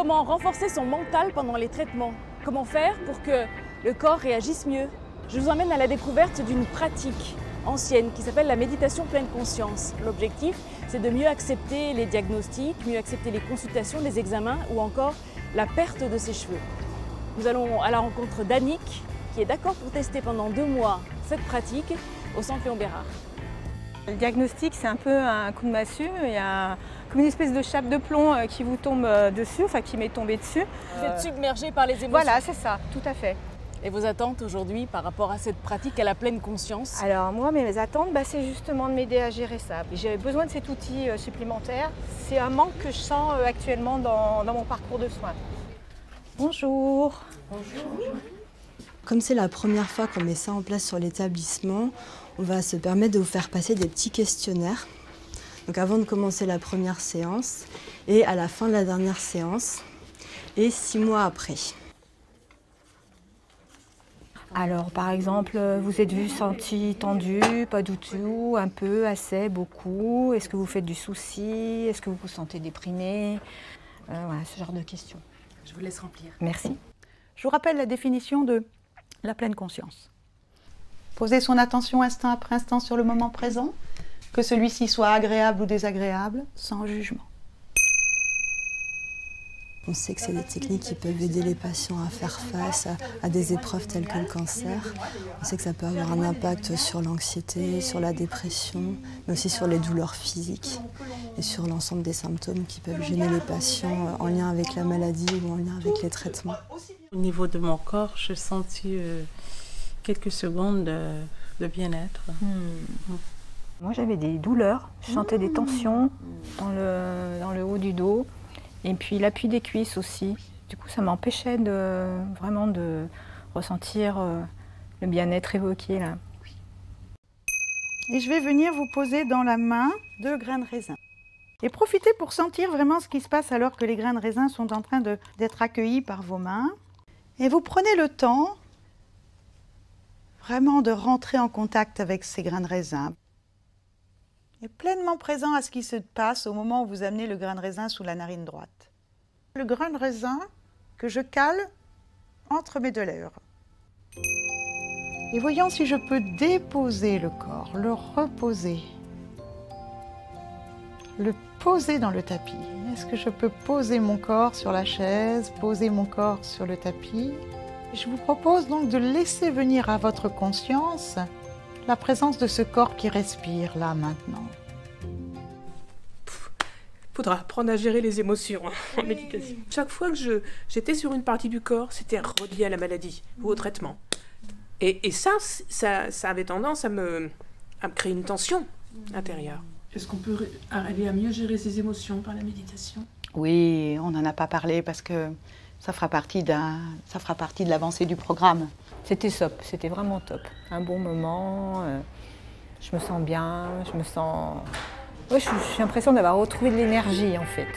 comment renforcer son mental pendant les traitements. Comment faire pour que le corps réagisse mieux. Je vous emmène à la découverte d'une pratique ancienne qui s'appelle la méditation pleine conscience. L'objectif, c'est de mieux accepter les diagnostics, mieux accepter les consultations, les examens ou encore la perte de ses cheveux. Nous allons à la rencontre d'Annick qui est d'accord pour tester pendant 2 mois cette pratique au centre Léon Bérard. Le diagnostic, c'est un peu un coup de massue. Il y a comme une espèce de chape de plomb qui vous tombe dessus, enfin qui m'est tombée dessus. Vous êtes submergé par les émotions. Voilà, c'est ça, tout à fait. Et vos attentes aujourd'hui par rapport à cette pratique à la pleine conscience? Alors moi, mes attentes, c'est justement de m'aider à gérer ça. J'ai besoin de cet outil supplémentaire. C'est un manque que je sens actuellement dans mon parcours de soins. Bonjour. Bonjour. Comme c'est la première fois qu'on met ça en place sur l'établissement, on va se permettre de vous faire passer des petits questionnaires. Donc avant de commencer la première séance et à la fin de la dernière séance et 6 mois après. Alors par exemple, vous êtes senti tendu, pas du tout, un peu, assez, beaucoup? Est-ce que vous faites du souci? Est-ce que vous vous sentez déprimé? Voilà, ce genre de questions. Je vous laisse remplir. Merci. Je vous rappelle la définition de la pleine conscience. Poser son attention instant après instant sur le moment présent, que celui-ci soit agréable ou désagréable, sans jugement. On sait que c'est des techniques qui peuvent aider les patients à faire face à des épreuves telles que le cancer. On sait que ça peut avoir un impact sur l'anxiété, sur la dépression, mais aussi sur les douleurs physiques et sur l'ensemble des symptômes qui peuvent gêner les patients en lien avec la maladie ou en lien avec les traitements. Au niveau de mon corps, j'ai senti quelques secondes de bien-être. Moi j'avais des douleurs, je sentais des tensions dans le haut du dos. Et puis l'appui des cuisses aussi. Du coup, ça m'empêchait vraiment de ressentir le bien-être évoqué là. Et je vais venir vous poser dans la main 2 grains de raisin. Et profitez pour sentir vraiment ce qui se passe alors que les grains de raisin sont en train d'être accueillis par vos mains. Et vous prenez le temps vraiment de rentrer en contact avec ces grains de raisin. Et pleinement présent à ce qui se passe au moment où vous amenez le grain de raisin sous la narine droite. Le grain de raisin que je cale entre mes 2 lèvres. Et voyons si je peux déposer le corps, le reposer. Le poser dans le tapis. Est-ce que je peux poser mon corps sur la chaise, poser mon corps sur le tapis? Je vous propose donc de laisser venir à votre conscience la présence de ce corps qui respire là maintenant. Faudra apprendre à gérer les émotions en méditation. Chaque fois que j'étais sur une partie du corps, c'était relié à la maladie ou au traitement. Et ça avait tendance à me créer une tension intérieure. Est-ce qu'on peut aller à mieux gérer ses émotions par la méditation? Oui, on n'en a pas parlé parce que ça fera partie de l'avancée du programme. C'était top, c'était vraiment top. Un bon moment, je me sens bien, je me sens... Ouais, j'ai l'impression d'avoir retrouvé de l'énergie en fait.